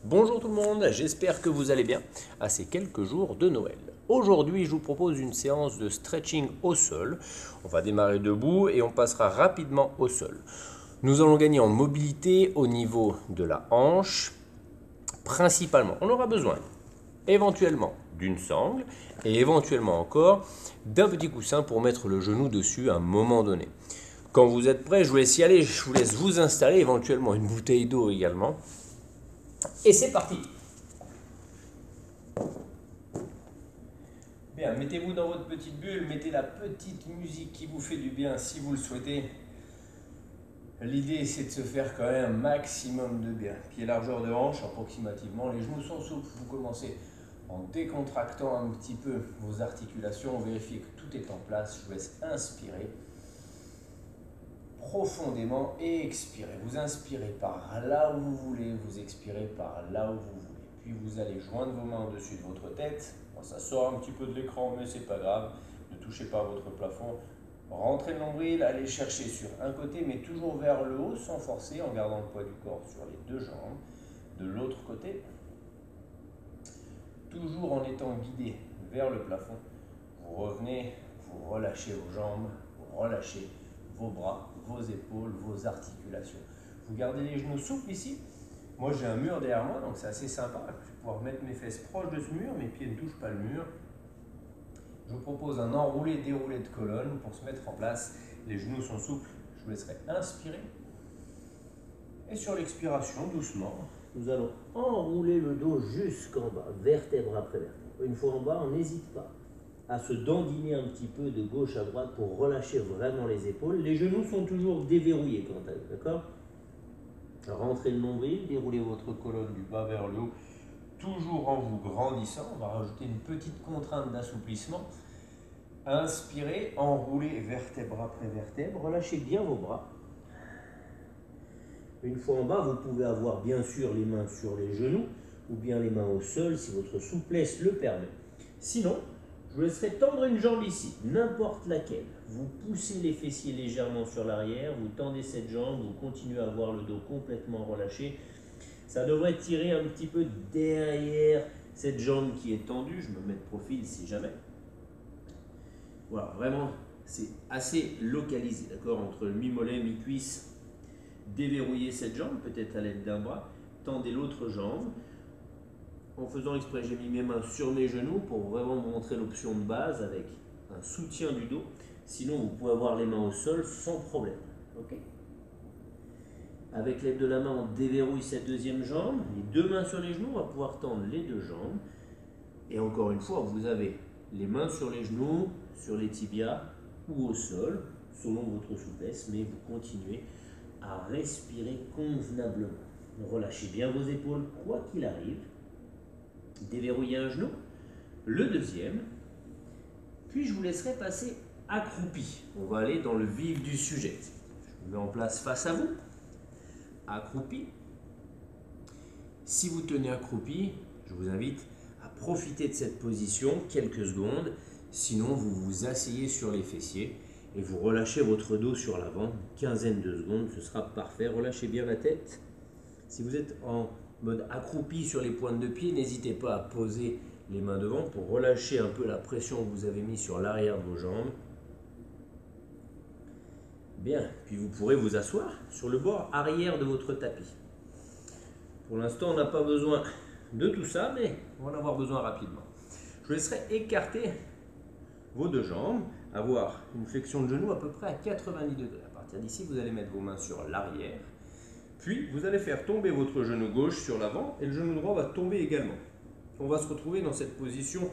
Bonjour tout le monde, j'espère que vous allez bien à ces quelques jours de Noël. Aujourd'hui, je vous propose une séance de stretching au sol. On va démarrer debout et on passera rapidement au sol. Nous allons gagner en mobilité au niveau de la hanche. Principalement, on aura besoin éventuellement d'une sangle et éventuellement encore d'un petit coussin pour mettre le genou dessus à un moment donné. Quand vous êtes prêts, je vous laisse y aller, je vous laisse vous installer, éventuellement une bouteille d'eau également. Et c'est parti! Bien, mettez-vous dans votre petite bulle, mettez la petite musique qui vous fait du bien si vous le souhaitez. L'idée c'est de se faire quand même un maximum de bien. Pied largeur de hanche approximativement, les genoux sont souples. Vous commencez en décontractant un petit peu vos articulations, vérifiez que tout est en place. Je vous laisse inspirer profondément et expirer. Vous inspirez par là où vous voulez, vous expirez par là où vous voulez. Puis vous allez joindre vos mains au-dessus de votre tête. Bon, ça sort un petit peu de l'écran, mais c'est pas grave. Ne touchez pas votre plafond. Rentrez le nombril, allez chercher sur un côté, mais toujours vers le haut, sans forcer, en gardant le poids du corps sur les deux jambes. De l'autre côté, toujours en étant guidé vers le plafond, vous revenez, vous relâchez vos jambes, vous relâchez vos bras, vos épaules, vos articulations. Vous gardez les genoux souples ici. Moi j'ai un mur derrière moi, donc c'est assez sympa. Je vais pouvoir mettre mes fesses proches de ce mur, mes pieds ne touchent pas le mur. Je vous propose un enroulé-déroulé de colonne pour se mettre en place. Les genoux sont souples, je vous laisserai inspirer. Et sur l'expiration, doucement, nous allons enrouler le dos jusqu'en bas, vertèbre après vertèbre. Une fois en bas, on n'hésite pas à se dandiner un petit peu de gauche à droite pour relâcher vraiment les épaules. Les genoux sont toujours déverrouillés quant à eux, d'accord? Rentrez le nombril, déroulez votre colonne du bas vers le haut, toujours en vous grandissant. On va rajouter une petite contrainte d'assouplissement. Inspirez, enroulez vertèbre après vertèbre, relâchez bien vos bras. Une fois en bas, vous pouvez avoir bien sûr les mains sur les genoux ou bien les mains au sol si votre souplesse le permet. Sinon, je vous laisserai tendre une jambe ici, n'importe laquelle. Vous poussez les fessiers légèrement sur l'arrière, vous tendez cette jambe, vous continuez à avoir le dos complètement relâché. Ça devrait tirer un petit peu derrière cette jambe qui est tendue. Je me mets de profil si jamais. Voilà, vraiment, c'est assez localisé, d'accord, entre le mi-mollet, mi-cuisse. Déverrouillez cette jambe, peut-être à l'aide d'un bras. Tendez l'autre jambe. En faisant exprès, j'ai mis mes mains sur mes genoux pour vraiment vous montrer l'option de base avec un soutien du dos. Sinon, vous pouvez avoir les mains au sol sans problème. Okay, avec l'aide de la main, on déverrouille cette deuxième jambe. Les deux mains sur les genoux, on va pouvoir tendre les deux jambes. Et encore une fois, vous avez les mains sur les genoux, sur les tibias ou au sol, selon votre souplesse, mais vous continuez à respirer convenablement. Relâchez bien vos épaules, quoi qu'il arrive. Déverrouillez un genou, le deuxième, puis je vous laisserai passer accroupi. On va aller dans le vif du sujet. Je vous mets en place face à vous, accroupi. Si vous tenez accroupi, je vous invite à profiter de cette position quelques secondes, sinon vous vous asseyez sur les fessiers et vous relâchez votre dos sur l'avant, une quinzaine de secondes, ce sera parfait. Relâchez bien la tête. Si vous êtes en mode accroupi sur les pointes de pied, n'hésitez pas à poser les mains devant pour relâcher un peu la pression que vous avez mise sur l'arrière de vos jambes. Bien, puis vous pourrez vous asseoir sur le bord arrière de votre tapis. Pour l'instant, on n'a pas besoin de tout ça, mais on va en avoir besoin rapidement. Je vous laisserai écarter vos deux jambes, avoir une flexion de genou à peu près à 90 degrés. À partir d'ici, vous allez mettre vos mains sur l'arrière. Puis, vous allez faire tomber votre genou gauche sur l'avant et le genou droit va tomber également. On va se retrouver dans cette position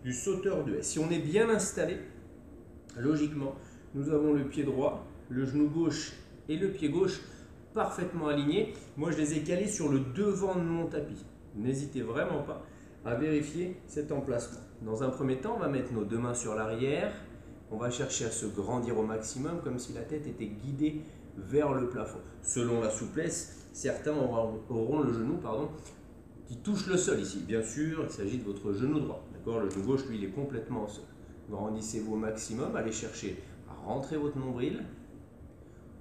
du sauteur de haie. Si on est bien installé, logiquement, nous avons le pied droit, le genou gauche et le pied gauche parfaitement alignés. Moi, je les ai calés sur le devant de mon tapis. N'hésitez vraiment pas à vérifier cet emplacement. Dans un premier temps, on va mettre nos deux mains sur l'arrière. On va chercher à se grandir au maximum, comme si la tête était guidée vers le plafond. Selon la souplesse, certains auront le genou qui touche le sol ici. Bien sûr, il s'agit de votre genou droit. Le genou gauche, lui, il est complètement au sol. Grandissez-vous au maximum, allez chercher à rentrer votre nombril.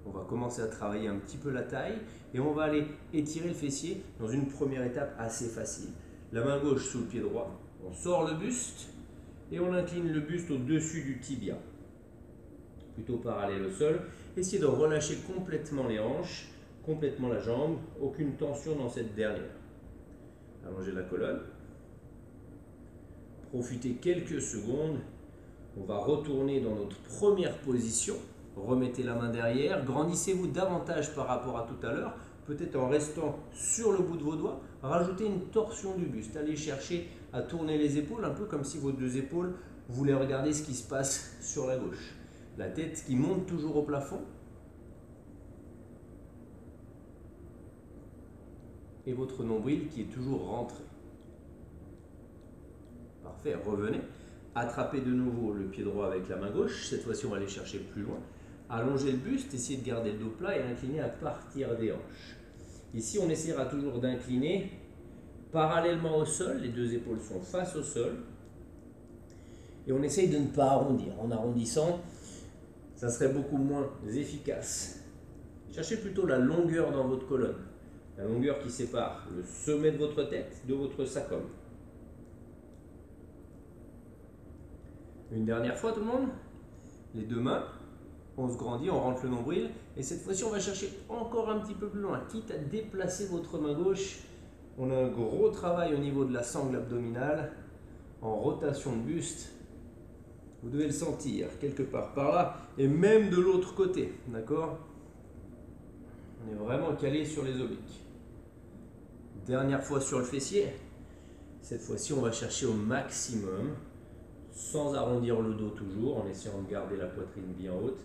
On va commencer à travailler un petit peu la taille et on va aller étirer le fessier dans une première étape assez facile. La main gauche sous le pied droit, on sort le buste et on incline le buste au-dessus du tibia. Plutôt parallèle au sol. Essayez de relâcher complètement les hanches, complètement la jambe, aucune tension dans cette dernière. Allongez la colonne. Profitez quelques secondes. On va retourner dans notre première position. Remettez la main derrière. Grandissez-vous davantage par rapport à tout à l'heure. Peut-être en restant sur le bout de vos doigts. Rajoutez une torsion du buste. Allez chercher à tourner les épaules, un peu comme si vos deux épaules voulaient regarder ce qui se passe sur la gauche. La tête qui monte toujours au plafond. Et votre nombril qui est toujours rentré. Parfait, revenez. Attrapez de nouveau le pied droit avec la main gauche. Cette fois-ci, on va aller chercher plus loin. Allongez le buste, essayez de garder le dos plat et incliner à partir des hanches. Ici, on essaiera toujours d'incliner parallèlement au sol. Les deux épaules sont face au sol. Et on essaye de ne pas arrondir. En arrondissant, ça serait beaucoup moins efficace. Cherchez plutôt la longueur dans votre colonne. La longueur qui sépare le sommet de votre tête de votre sacrum. Une dernière fois tout le monde. Les deux mains. On se grandit, on rentre le nombril. Et cette fois-ci, on va chercher encore un petit peu plus loin. Quitte à déplacer votre main gauche. On a un gros travail au niveau de la sangle abdominale. En rotation de buste. Vous devez le sentir quelque part par là. Et même de l'autre côté. D'accord ? On est vraiment calé sur les obliques. Dernière fois sur le fessier. Cette fois-ci, on va chercher au maximum, sans arrondir le dos toujours, en essayant de garder la poitrine bien haute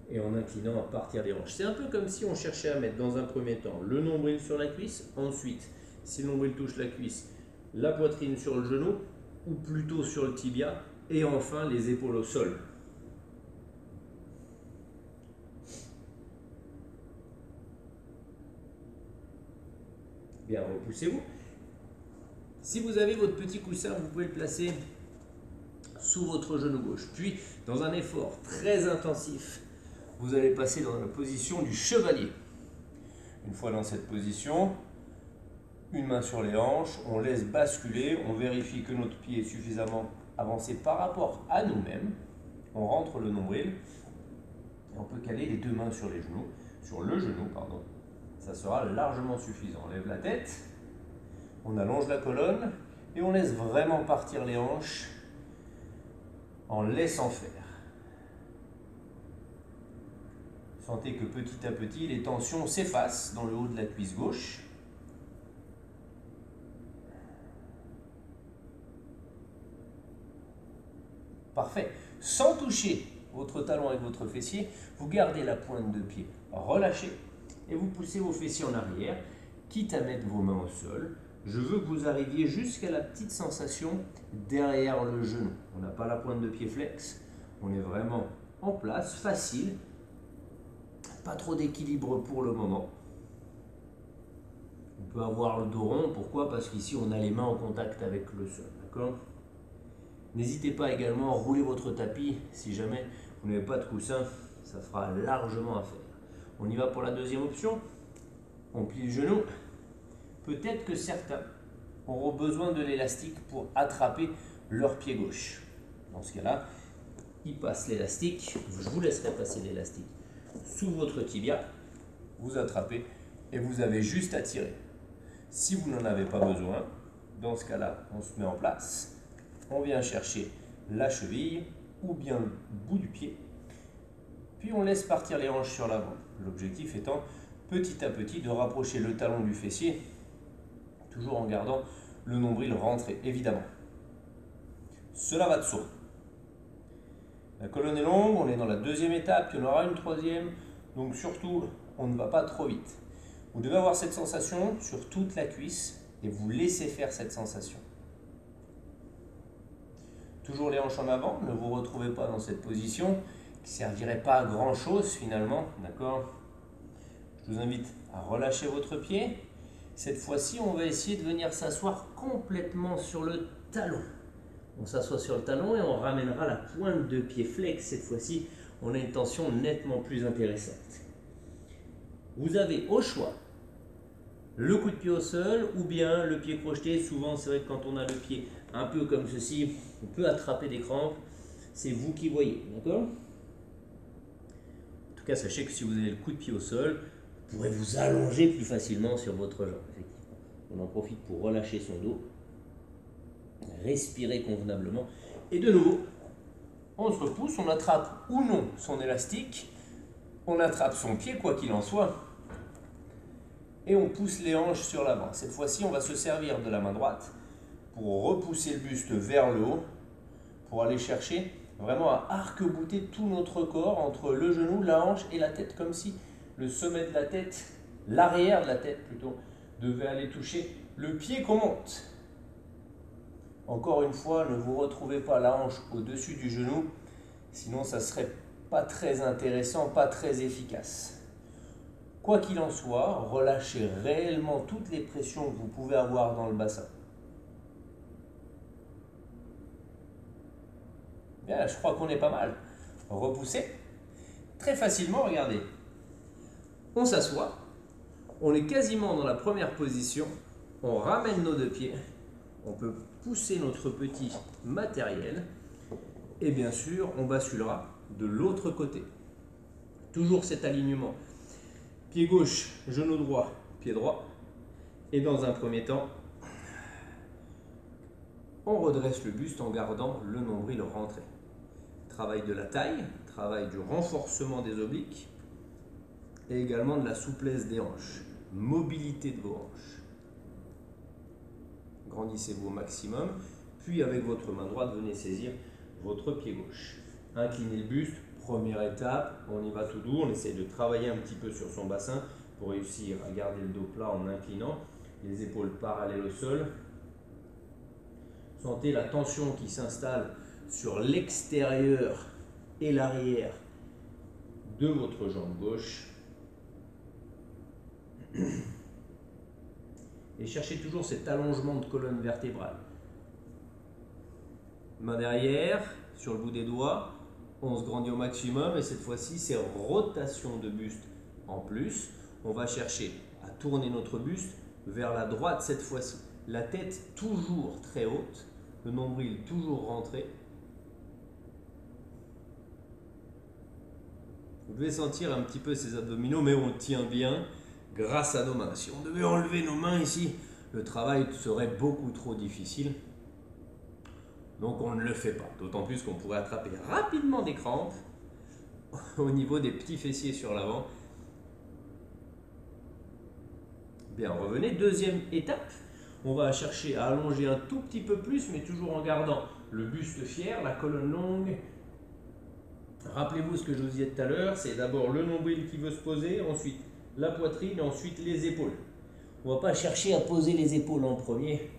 et en inclinant à partir des hanches. C'est un peu comme si on cherchait à mettre dans un premier temps le nombril sur la cuisse. Ensuite, si le nombril touche la cuisse, la poitrine sur le genou ou plutôt sur le tibia. Et enfin, les épaules au sol. Bien, repoussez-vous. Si vous avez votre petit coussin, vous pouvez le placer sous votre genou gauche. Puis, dans un effort très intensif, vous allez passer dans la position du chevalier. Une fois dans cette position, une main sur les hanches, on laisse basculer, on vérifie que notre pied est suffisamment avancé par rapport à nous-mêmes. On rentre le nombril et on peut caler les deux mains sur les genoux, sur le genou, pardon. Ça sera largement suffisant. On lève la tête, on allonge la colonne et on laisse vraiment partir les hanches en laissant faire. Sentez que petit à petit, les tensions s'effacent dans le haut de la cuisse gauche. Parfait. Sans toucher votre talon avec votre fessier, vous gardez la pointe de pied relâchée et vous poussez vos fessiers en arrière, quitte à mettre vos mains au sol. Je veux que vous arriviez jusqu'à la petite sensation derrière le genou. On n'a pas la pointe de pied flex, on est vraiment en place, facile. Pas trop d'équilibre pour le moment. On peut avoir le dos rond, pourquoi? Parce qu'ici on a les mains en contact avec le sol, d'accord? N'hésitez pas également à rouler votre tapis, si jamais vous n'avez pas de coussin, ça fera largement affaire. On y va pour la deuxième option. On plie le genou. Peut-être que certains auront besoin de l'élastique pour attraper leur pied gauche. Dans ce cas-là, ils passent l'élastique. Je vous laisserai passer l'élastique sous votre tibia. Vous attrapez et vous avez juste à tirer. Si vous n'en avez pas besoin, dans ce cas-là, on se met en place. On vient chercher la cheville ou bien le bout du pied. Puis on laisse partir les hanches sur l'avant. L'objectif étant petit à petit de rapprocher le talon du fessier, toujours en gardant le nombril rentré, évidemment. Cela va de soi. La colonne est longue, on est dans la deuxième étape, il y en aura une troisième, donc surtout, on ne va pas trop vite. Vous devez avoir cette sensation sur toute la cuisse et vous laissez faire cette sensation. Toujours les hanches en avant, ne vous retrouvez pas dans cette position qui ne servirait pas à grand chose finalement, d'accord? Je vous invite à relâcher votre pied. Cette fois-ci, on va essayer de venir s'asseoir complètement sur le talon. On s'assoit sur le talon et on ramènera la pointe de pied flex. Cette fois-ci, on a une tension nettement plus intéressante. Vous avez au choix le coup de pied au sol ou bien le pied crocheté. Souvent, c'est vrai que quand on a le pied un peu comme ceci, on peut attraper des crampes. C'est vous qui voyez, d'accord? En tout cas, sachez que si vous avez le coup de pied au sol, vous pourrez vous allonger plus facilement sur votre jambe, effectivement. On en profite pour relâcher son dos, respirer convenablement. Et de nouveau, on se repousse, on attrape ou non son élastique, on attrape son pied, quoi qu'il en soit, et on pousse les hanches sur l'avant. Cette fois-ci, on va se servir de la main droite pour repousser le buste vers le haut, pour aller chercher vraiment à arc-bouter tout notre corps entre le genou, la hanche et la tête, comme si le sommet de la tête, l'arrière de la tête plutôt, devait aller toucher le pied qu'on monte. Encore une fois, ne vous retrouvez pas la hanche au-dessus du genou, sinon ça serait pas très intéressant, pas très efficace. Quoi qu'il en soit, relâchez réellement toutes les pressions que vous pouvez avoir dans le bassin. Bien, je crois qu'on est pas mal. Repoussez. Très facilement, regardez. On s'assoit. On est quasiment dans la première position. On ramène nos deux pieds. On peut pousser notre petit matériel. Et bien sûr, on basculera de l'autre côté. Toujours cet alignement. Pied gauche, genou droit, pied droit. Et dans un premier temps, on redresse le buste en gardant le nombril rentré. Travail de la taille, travail du renforcement des obliques et également de la souplesse des hanches, mobilité de vos hanches. Grandissez-vous au maximum, puis avec votre main droite, venez saisir votre pied gauche. Inclinez le buste, première étape, on y va tout doux, on essaye de travailler un petit peu sur son bassin pour réussir à garder le dos plat en inclinant, les épaules parallèles au sol. Sentez la tension qui s'installe sur l'extérieur et l'arrière de votre jambe gauche. Et cherchez toujours cet allongement de colonne vertébrale. Main derrière, sur le bout des doigts, on se grandit au maximum et cette fois-ci, c'est rotation de buste en plus. On va chercher à tourner notre buste vers la droite cette fois-ci. La tête toujours très haute, le nombril toujours rentré. Vous devez sentir un petit peu ces abdominaux, mais on tient bien grâce à nos mains. Si on devait enlever nos mains ici, le travail serait beaucoup trop difficile. Donc on ne le fait pas. D'autant plus qu'on pourrait attraper rapidement des crampes au niveau des petits fessiers sur l'avant. Bien, revenez. Deuxième étape. On va chercher à allonger un tout petit peu plus, mais toujours en gardant le buste fier, la colonne longue. Rappelez-vous ce que je vous disais tout à l'heure, c'est d'abord le nombril qui veut se poser, ensuite la poitrine, ensuite les épaules. On ne va pas chercher à poser les épaules en premier.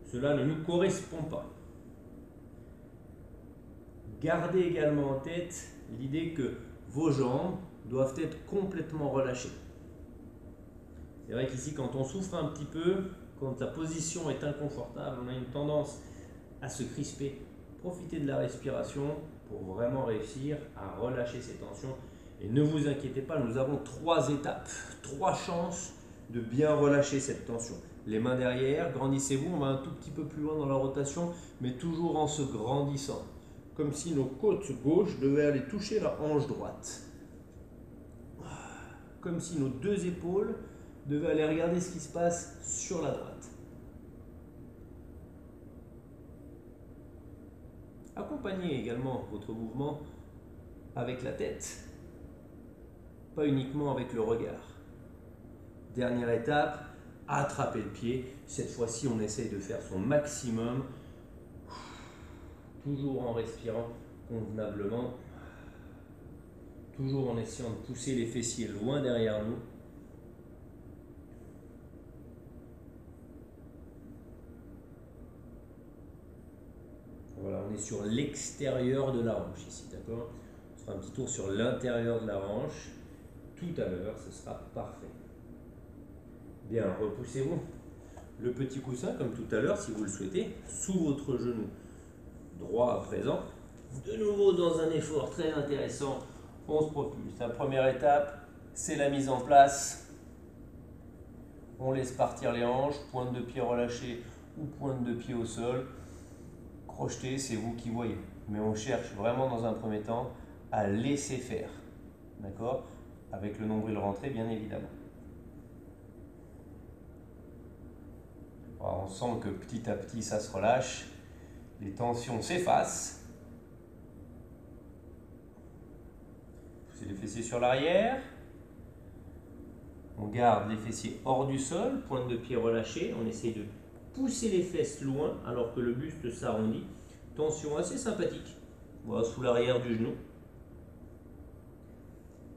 Cela ne nous correspond pas. Gardez également en tête l'idée que vos jambes doivent être complètement relâchées. C'est vrai qu'ici, quand on souffre un petit peu, quand la position est inconfortable, on a une tendance à se crisper. Profitez de la respiration pour vraiment réussir à relâcher ces tensions. Et ne vous inquiétez pas, nous avons 3 étapes, 3 chances de bien relâcher cette tension. Les mains derrière, grandissez-vous, on va un tout petit peu plus loin dans la rotation, mais toujours en se grandissant. Comme si nos côtes gauches devaient aller toucher la hanche droite. Comme si nos 2 épaules devaient aller regarder ce qui se passe sur la droite. Accompagnez également votre mouvement avec la tête, pas uniquement avec le regard. Dernière étape, attraper le pied. Cette fois-ci, on essaye de faire son maximum, toujours en respirant convenablement, toujours en essayant de pousser les fessiers loin derrière nous. Voilà, on est sur l'extérieur de la hanche ici, d'accord? On fera un petit tour sur l'intérieur de la hanche. Tout à l'heure, ce sera parfait. Bien, repoussez-vous. Le petit coussin, comme tout à l'heure, si vous le souhaitez, sous votre genou droit à présent. De nouveau dans un effort très intéressant, on se propulse. La première étape, c'est la mise en place. On laisse partir les hanches, pointe de pied relâchée ou pointe de pied au sol. Crocheter, c'est vous qui voyez. Mais on cherche vraiment dans un premier temps à laisser faire. D'accord? Avec le nombril rentré, bien évidemment. Alors, on sent que petit à petit, ça se relâche. Les tensions s'effacent. Poussez les fessiers sur l'arrière. On garde les fessiers hors du sol, pointe de pied relâchée. On essaye de pousser les fesses loin alors que le buste s'arrondit. Tension assez sympathique. Voilà, sous l'arrière du genou.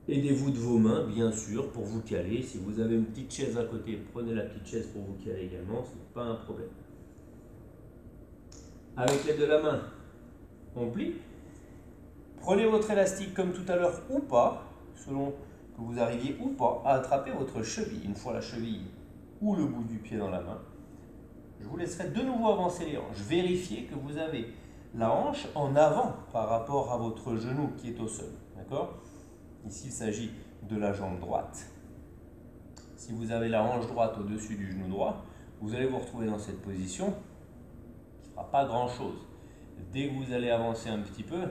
Aidez-vous de vos mains, bien sûr, pour vous caler. Si vous avez une petite chaise à côté, prenez la petite chaise pour vous caler également. Ce n'est pas un problème. Avec l'aide de la main, on plie. Prenez votre élastique comme tout à l'heure ou pas, selon que vous arriviez ou pas à attraper votre cheville. Une fois la cheville ou le bout du pied dans la main, je vous laisserai de nouveau avancer les hanches. Vérifiez que vous avez la hanche en avant par rapport à votre genou qui est au sol. D'accord ? Ici, il s'agit de la jambe droite. Si vous avez la hanche droite au-dessus du genou droit, vous allez vous retrouver dans cette position. Il ne fera pas grand-chose. Dès que vous allez avancer un petit peu,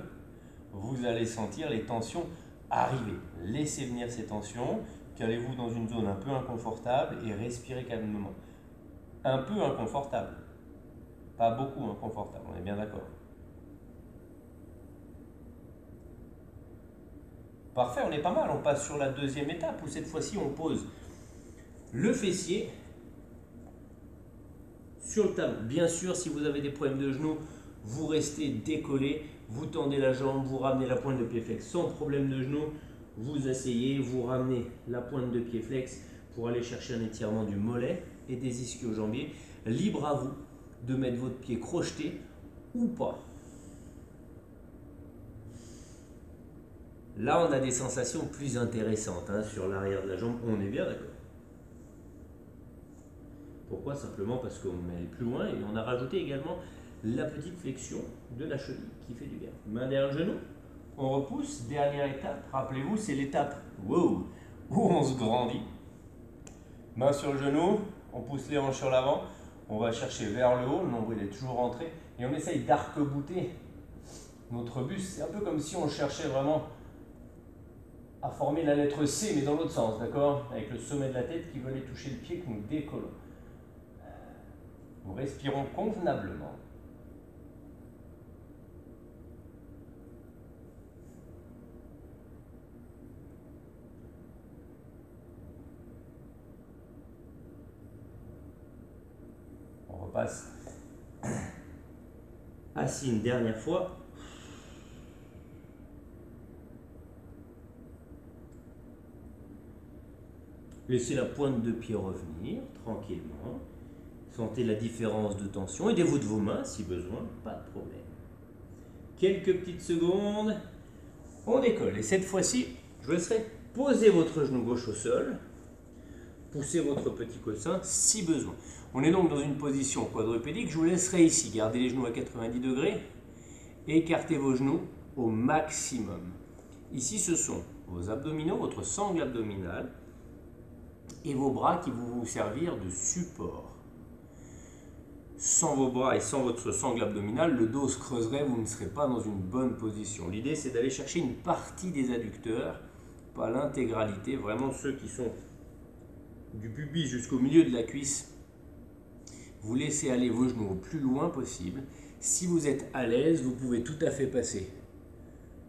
vous allez sentir les tensions arriver. Laissez venir ces tensions, calez-vous dans une zone un peu inconfortable et respirez calmement. Un peu inconfortable, pas beaucoup inconfortable, on est bien d'accord. Parfait, on est pas mal, on passe sur la deuxième étape où cette fois-ci on pose le fessier sur le talon. Bien sûr, si vous avez des problèmes de genoux, vous restez décollé, vous tendez la jambe, vous ramenez la pointe de pied flex sans problème de genou, vous asseyez, vous ramenez la pointe de pied flex pour aller chercher un étirement du mollet et des ischio-jambiers. Libre à vous de mettre votre pied crocheté ou pas. Là, on a des sensations plus intéressantes sur l'arrière de la jambe, on est bien d'accord. Pourquoi? Simplement parce qu'on est allé plus loin et on a rajouté également la petite flexion de la cheville qui fait du bien. Main derrière le genou, on repousse, dernière étape, rappelez-vous, c'est l'étape où on se grandit. Main sur le genou, on pousse les hanches sur l'avant, on va chercher vers le haut, le nombril est toujours rentré et on essaye d'arc-bouter notre buste. C'est un peu comme si on cherchait vraiment à former la lettre C, mais dans l'autre sens, d'accord? Avec le sommet de la tête qui veut aller toucher le pied que nous décollons. Nous respirons convenablement. On repasse assis une dernière fois. Laissez la pointe de pied revenir tranquillement. Sentez la différence de tension. Aidez-vous de vos mains si besoin, pas de problème. Quelques petites secondes. On décolle. Et cette fois-ci, je vous laisserai poser votre genou gauche au sol. Poussez votre petit coussin si besoin. On est donc dans une position quadrupédique. Je vous laisserai ici garder les genoux à 90 degrés. Écartez vos genoux au maximum. Ici, ce sont vos abdominaux, votre sangle abdominale et vos bras qui vont vous servir de support. Sans vos bras et sans votre sangle abdominale, le dos se creuserait, vous ne serez pas dans une bonne position. L'idée, c'est d'aller chercher une partie des adducteurs, pas l'intégralité, vraiment ceux qui sont du pubis jusqu'au milieu de la cuisse. Vous laissez aller vos genoux au plus loin possible. Si vous êtes à l'aise, vous pouvez tout à fait passer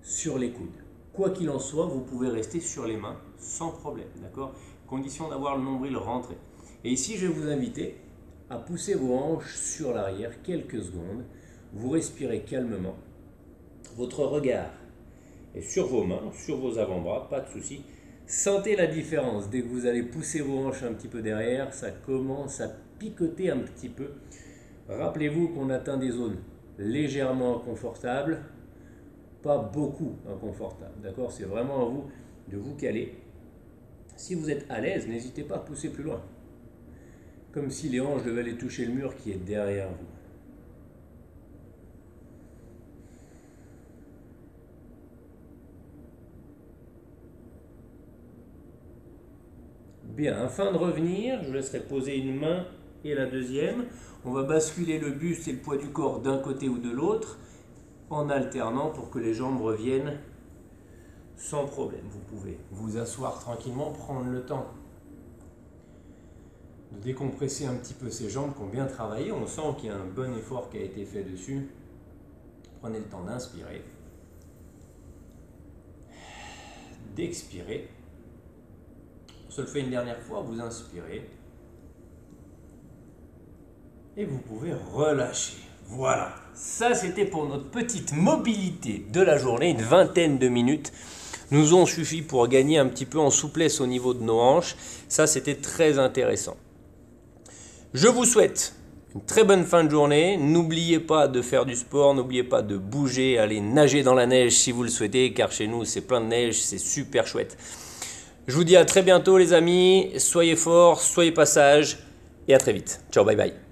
sur les coudes. Quoi qu'il en soit, vous pouvez rester sur les mains sans problème, d'accord? Condition d'avoir le nombril rentré. Et ici, je vais vous inviter à pousser vos hanches sur l'arrière quelques secondes. Vous respirez calmement. Votre regard est sur vos mains, sur vos avant-bras, pas de souci. Sentez la différence. Dès que vous allez pousser vos hanches un petit peu derrière, ça commence à picoter un petit peu. Rappelez-vous qu'on atteint des zones légèrement inconfortables, pas beaucoup inconfortables. D'accord? C'est vraiment à vous de vous caler. Si vous êtes à l'aise, n'hésitez pas à pousser plus loin. Comme si les hanches devaient aller toucher le mur qui est derrière vous. Bien, afin de revenir, je vous laisserai poser une main et la deuxième. On va basculer le buste et le poids du corps d'un côté ou de l'autre en alternant pour que les jambes reviennent sans problème. Vous pouvez vous asseoir tranquillement, prendre le temps de décompresser un petit peu ces jambes qui ont bien travaillé. On sent qu'il y a un bon effort qui a été fait dessus. Prenez le temps d'inspirer, d'expirer. On se le fait une dernière fois, vous inspirez et vous pouvez relâcher. Voilà, ça c'était pour notre petite mobilité de la journée, une vingtaine de minutes nous ont suffi pour gagner un petit peu en souplesse au niveau de nos hanches. Ça c'était très intéressant. Je vous souhaite une très bonne fin de journée. N'oubliez pas de faire du sport, n'oubliez pas de bouger, aller nager dans la neige si vous le souhaitez, car chez nous c'est plein de neige, c'est super chouette. Je vous dis à très bientôt les amis, soyez forts, soyez pas sages et à très vite. Ciao, bye bye.